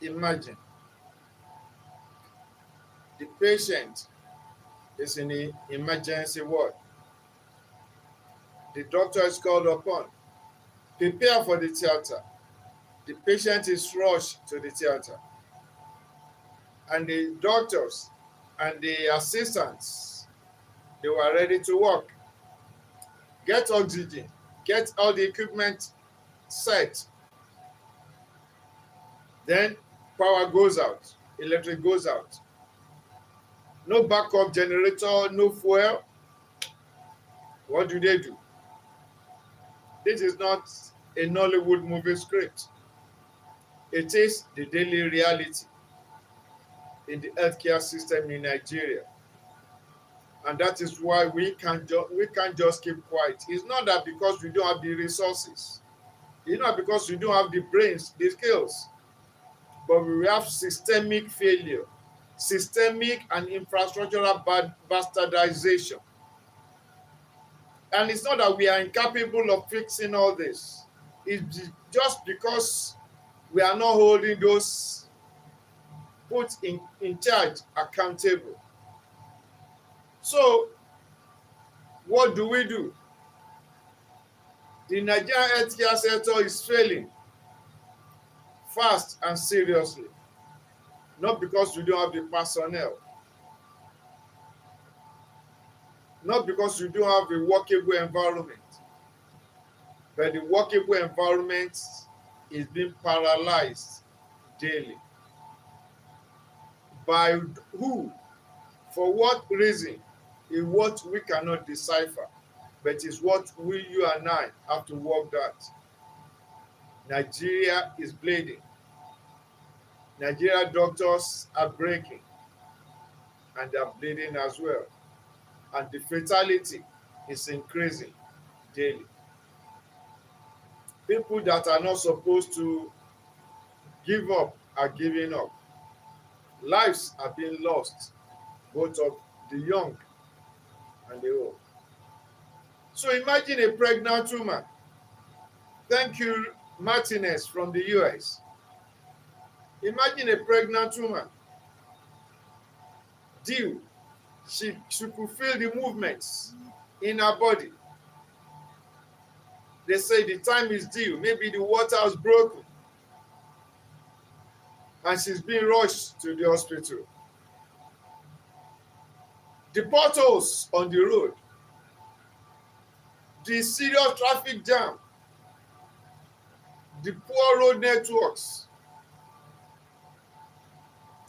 imagine the patient is in the emergency ward. The doctor is called upon. Prepare for the theater. The patient is rushed to the theater. And the doctors and the assistants, they were ready to work. Get oxygen, get all the equipment set. Then power goes out, electric goes out. No backup generator, no fuel. What do? This is not a Nollywood movie script. It is the daily reality in the healthcare system in Nigeria. And that is why we can't just keep quiet. It's not that because we don't have the resources. It's not because we don't have the brains, the skills. But we have systemic failure, systemic and infrastructural bastardization. And it's not that we are incapable of fixing all this. It's just because we are not holding those put in charge accountable. So, what do? The Nigerian healthcare sector is failing fast and seriously. Not because we don't have the personnel. Not because we don't have a workable environment. But the workable environment is being paralyzed daily. By who? For what reason? Is what we cannot decipher, but it's what you and I have to work that. Nigeria is bleeding. Nigeria doctors are breaking, and they are bleeding as well. And the fatality is increasing daily. People that are not supposed to give up are giving up. Lives are being lost, both of the young and the old. So imagine a pregnant woman. Thank you, Martinez from the US. Imagine a pregnant woman. Due, she could feel the movements in her body. They say the time is due. Maybe the water has broken. And she's being rushed to the hospital. The potholes on the road, the serious traffic jam, the poor road networks.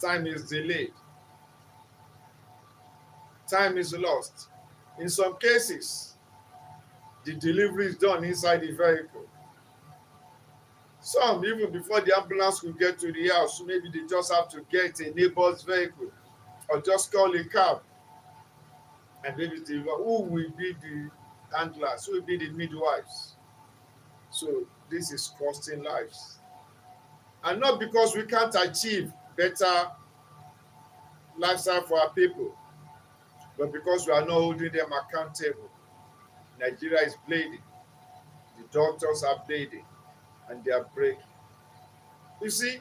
Time is delayed. Time is lost. In some cases, the delivery is done inside the vehicle. Some, even before the ambulance could get to the house, maybe they just have to get a neighbor's vehicle or just call a cab. And maybe who will be the handlers, who will be the midwives. So this is costing lives. And not because we can't achieve better lifestyle for our people, but because we are not holding them accountable. Nigeria is bleeding. The doctors are bleeding, and they are breaking. You see,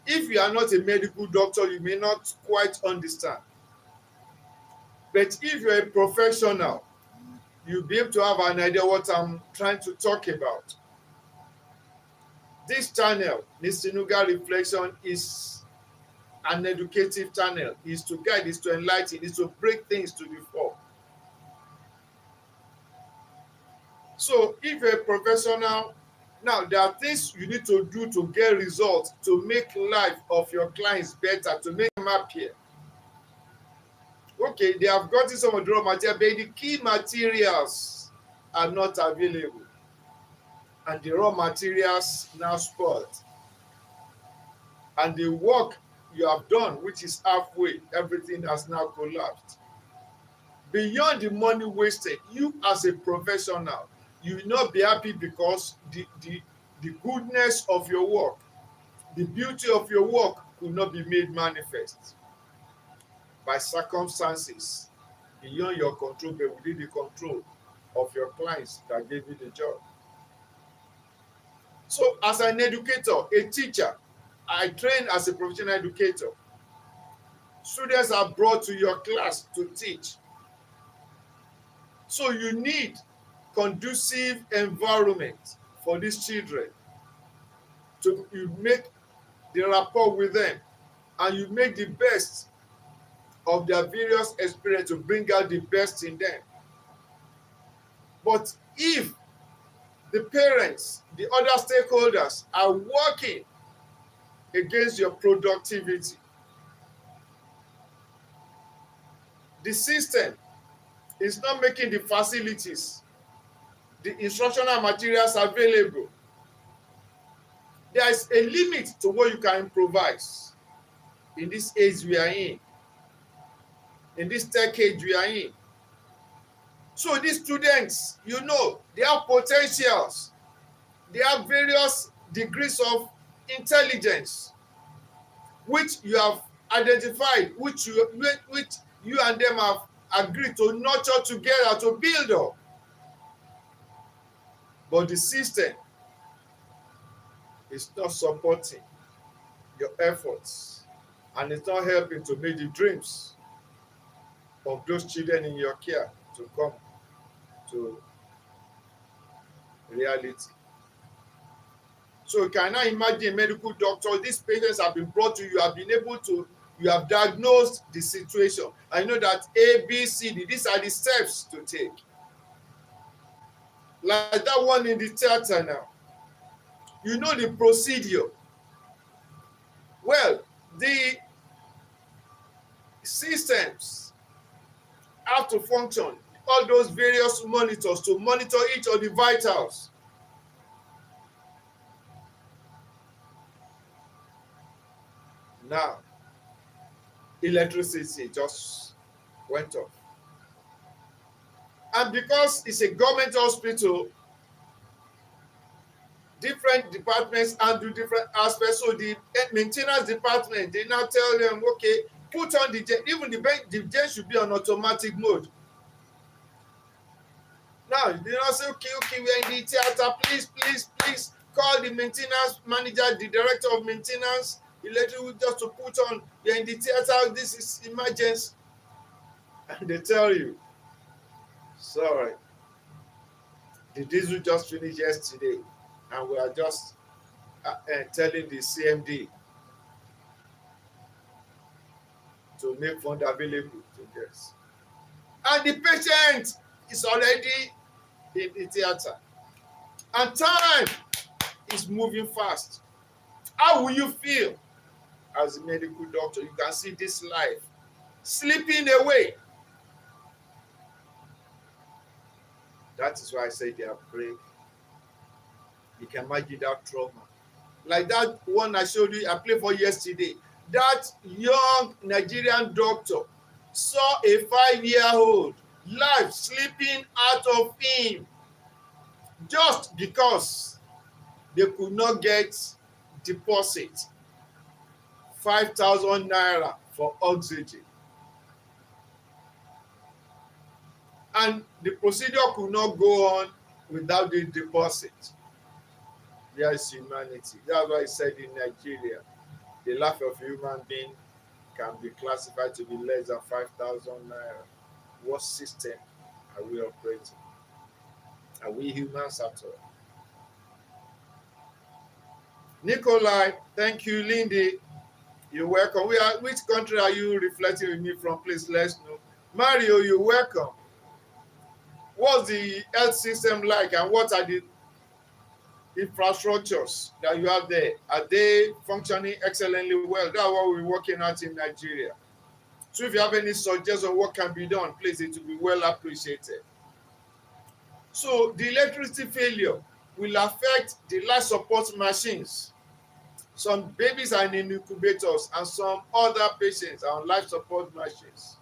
if you are not a medical doctor, you may not quite understand. But if you're a professional, you'll be able to have an idea what I'm trying to talk about. This channel, AdekunleNuga Reflection, is an educative channel. Is to guide, is to enlighten, is to break things to the fore. So if you're a professional, now there are things you need to do to get results, to make life of your clients better, to make them happier. Okay, they have gotten some of the raw material, but the key materials are not available. And the raw materials now spoiled. And the work you have done, which is halfway, everything has now collapsed. Beyond the money wasted, you as a professional, you will not be happy because the goodness of your work, the beauty of your work could not be made manifest by circumstances beyond your control, but within the control of your clients that gave you the job. So as an educator, a teacher, I train as a professional educator. Students are brought to your class to teach. So you need conducive environment for these children. To you make the rapport with them, and you make the best of their various experience to bring out the best in them. But if the parents, the other stakeholders are working against your productivity, the system is not making the facilities, the instructional materials available, there is a limit to what you can improvise in this age we are in this tech age we are in. So these students, you know, they have potentials. They have various degrees of intelligence, which you have identified, which you and them have agreed to nurture together to build up. But the system is not supporting your efforts, and it's not helping to make the dreams of those children in your care to come to reality. So you cannot imagine a medical doctor, these patients have been brought to you, you have diagnosed the situation. I know that A, B, C, D, these are the steps to take. Like that one in the theater now. You know the procedure. Well, the systems have to function. All those various monitors to monitor each of the vitals. Now, electricity just went off. And because it's a government hospital, different departments handle different aspects. So the maintenance department, they now tell them, okay, put on the gen. Even the gen should be on automatic mode. Now, they now say, okay, we're in the theater. Please call the maintenance manager, the director of maintenance, electric, just to put on, we're in the theater, this is emergency. And they tell you, sorry, the diesel just finished yesterday, and we are just telling the CMD to make fund available to guests. And the patient is already in the theater. And time is moving fast. How will you feel as a medical doctor? You can see this life slipping away. That is why I say they are brave. You can imagine that trauma. Like that one I showed you, I played for yesterday. That young Nigerian doctor saw a 5-year-old life slipping out of him just because they could not get deposit 5,000 naira for oxygen. And the procedure could not go on without the deposit. There is humanity. That's why I said in Nigeria, the life of a human being can be classified to be less than 5,000 naira. What system are we operating? Are we humans at all? Nikolai, thank you. Lindy, you're welcome. Which country are you reflecting with me from? Please let us know. Mario, you're welcome. What's the health system like, and what are the infrastructures that you have there? Are they functioning excellently well? That's what we're working at in Nigeria. So if you have any suggestions on what can be done, please, it will be well appreciated. So the electricity failure will affect the life support machines. Some babies are in incubators, and some other patients are on life support machines.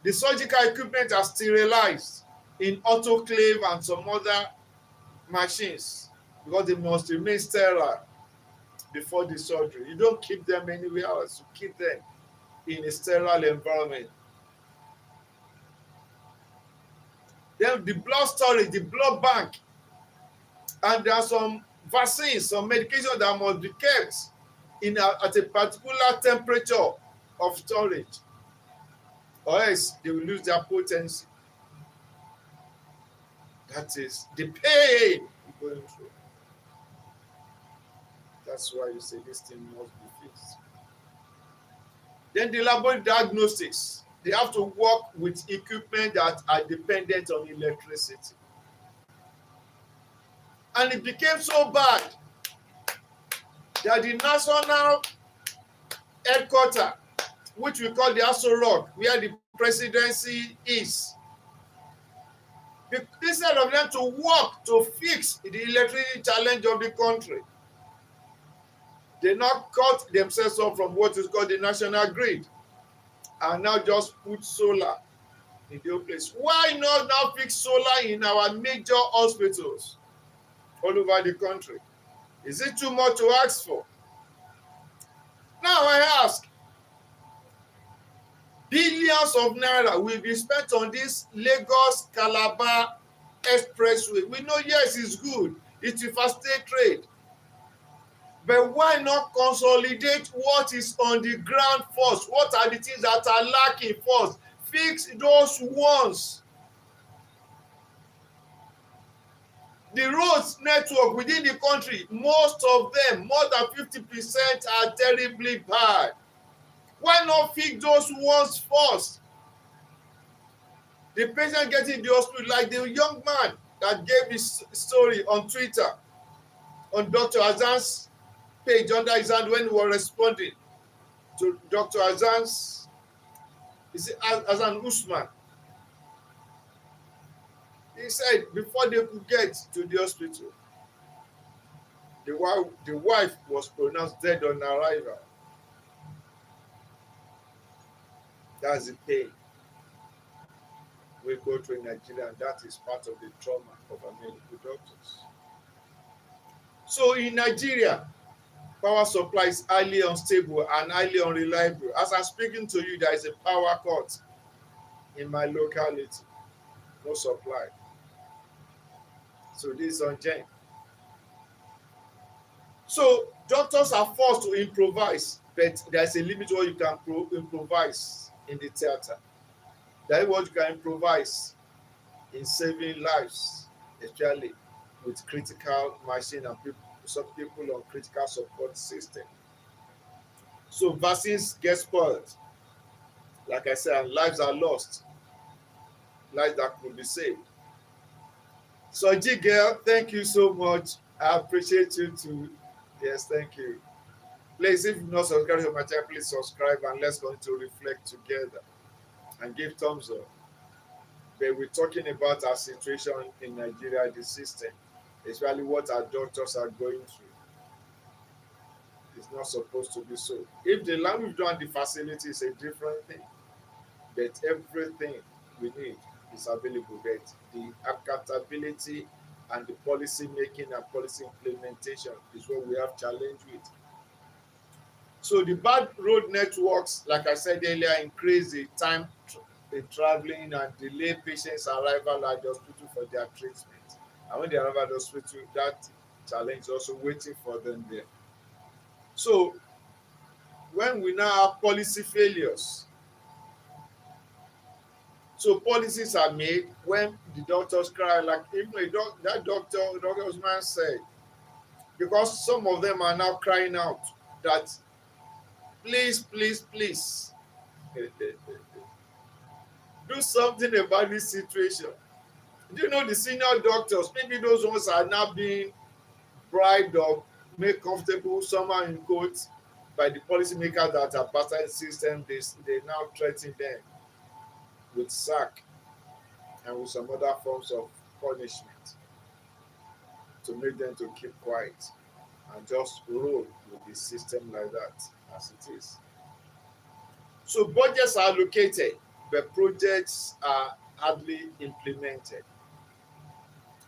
The surgical equipment are sterilized in autoclave and some other machines because they must remain sterile before the surgery. You don't keep them anywhere else. You keep them in a sterile environment. Then the blood storage, the blood bank, and there are some vaccines, some medication that must be kept at a particular temperature of storage, or else they will lose their potency. That is the pain you're going through. That's why you say this thing must be fixed. Then the laboratory diagnostics. They have to work with equipment that are dependent on electricity. And it became so bad that the national headquarters, which we call the Aso Rock, where the presidency is, instead of them to work to fix the electricity challenge of the country, they now cut themselves off from what is called the national grid and now just put solar in the place. Why not now fix solar in our major hospitals all over the country? Is it too much to ask for? Now I ask, billions of naira will be spent on this Lagos-Calabar expressway. We know, yes, it's good. It will facilitate trade. But why not consolidate what is on the ground first? What are the things that are lacking first? Fix those ones. The roads network within the country, most of them, more than 50%, are terribly bad. Why not fix those ones first? The patient getting the hospital, like the young man that gave his story on Twitter, on Dr. Azan's page under his hand when he was responding to Dr. Azan's, is it Azan Usman? He said before they could get to the hospital, the wife was pronounced dead on arrival. That's the pain we go through in Nigeria, and that is part of the trauma of our medical doctors. So in Nigeria, power supply is highly unstable and highly unreliable. As I'm speaking to you, there is a power cut in my locality. No supply. So this is unjust. So doctors are forced to improvise, but there's a limit what you can improvise in the theater. That is what you can improvise in saving lives, especially with critical machine and some people on critical support system. So vaccines get spoiled. Like I said, and lives are lost. Lives that could be saved. So G girl, thank you so much. I appreciate you too. Yes, thank you. Please, if you've not subscribed to my channel, please subscribe and let's go to reflect together and give thumbs up. But we're talking about our situation in Nigeria, the system, especially what our doctors are going through. It's not supposed to be so. If the language and the facility is a different thing, but everything we need is available. But the accountability and the policy making and policy implementation is what we have challenge with. So the bad road networks, like I said earlier, increase the time in traveling and delay patients' arrival at the hospital for their treatment. And when they arrive at the hospital, that challenge is also waiting for them there. So when we now have policy failures, so policies are made when the doctors cry, like even that Dr. Osman said, because some of them are now crying out that please, please, please do something about this situation. Do you know the senior doctors, maybe those ones are now being bribed or made comfortable somehow in quotes by the policymakers that are part of the system. They now threaten them with sack and with some other forms of punishment to make them to keep quiet and just roll with the system like that as it is. So budgets are allocated, but projects are hardly implemented.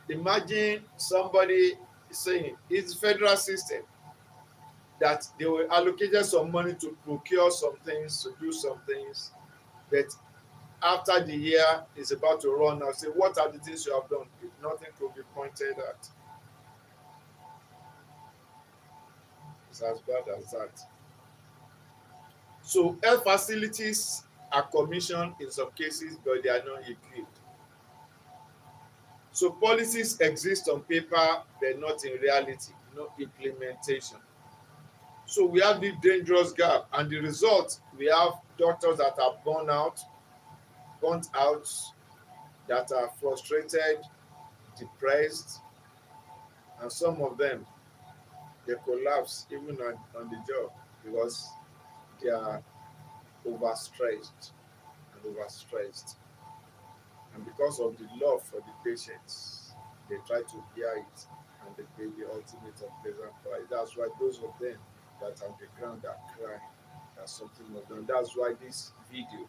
Imagine somebody saying it's federal system that they will allocate some money to procure some things, to do some things, but after the year is about to run out, say, what are the things you have done? Nothing could be pointed at. It's as bad as that. So health facilities are commissioned in some cases, but they are not equipped. So policies exist on paper, but not in reality, no implementation. So we have this dangerous gap, and the result, we have doctors that are burnt out, that are frustrated, depressed, and some of them, they collapse even on the job because they are overstressed and overstressed. And because of the love for the patients, they try to bear it and they pay the ultimate unpleasant price. That's why those of them that are on the ground are crying that something was done. That's why this video,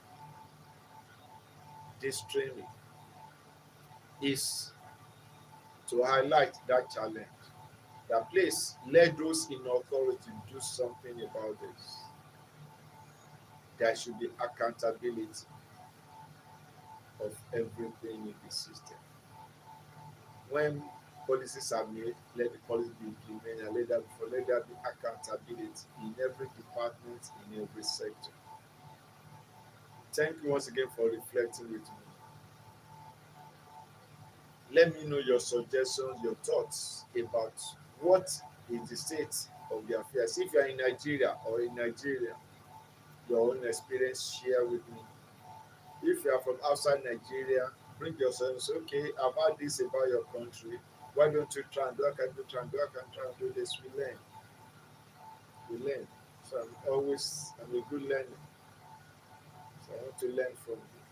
this training, is to highlight that challenge. That please let those in authority do something about this. There should be accountability of everything in the system. When policies are made, let the policy be implemented, and let there be accountability in every department, in every sector. Thank you once again for reflecting with me. Let me know your suggestions, your thoughts about what is the state of the affairs. If you are in Nigeria or in Nigeria, your own experience, share with me. If you are from outside Nigeria, bring yourself and say, okay, I've heard this about your country. Why don't you try and do? I can do try and do. I can try and do this. We learn. We learn. So I'm a good learner. So I want to learn from you.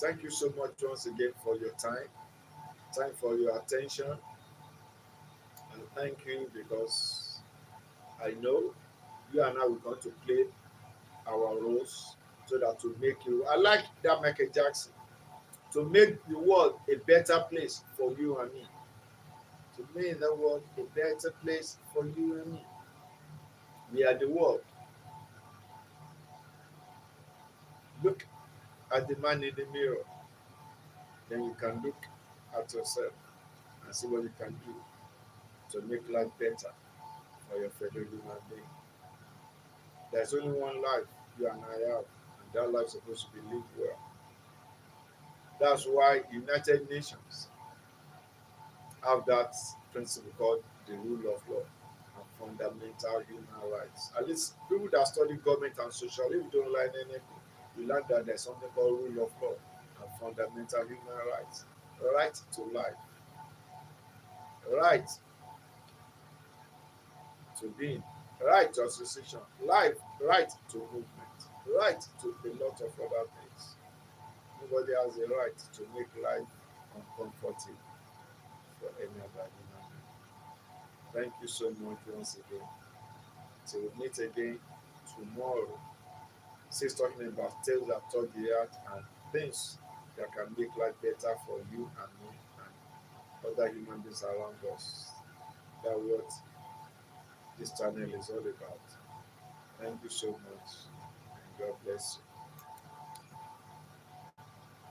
Thank you so much once again for your time for your attention, and thank you because I know you and I will going to play our roles so that to make you. I like that Michael Jackson, to make the world a better place for you and me. To make the world a better place for you and me. We are the world. Look at the man in the mirror. Then you can look at yourself and see what you can do to make life better for your fellow human being. There's only one life you and I have, and that life is supposed to be lived well. That's why United Nations have that principle called the rule of law and fundamental human rights. At least people that study government and social, if you don't learn anything, you learn that there's something called rule of law and fundamental human rights. Right to life, right to being, right to association, life, right to movement, right to a lot of other things. Nobody has a right to make life uncomfortable for any other human being. Thank you so much once again. Till we meet again tomorrow. Still talking about tales that touch the heart and things that can make life better for you and me and other human beings around us. That's what this channel is all about. Thank you so much, and God bless you.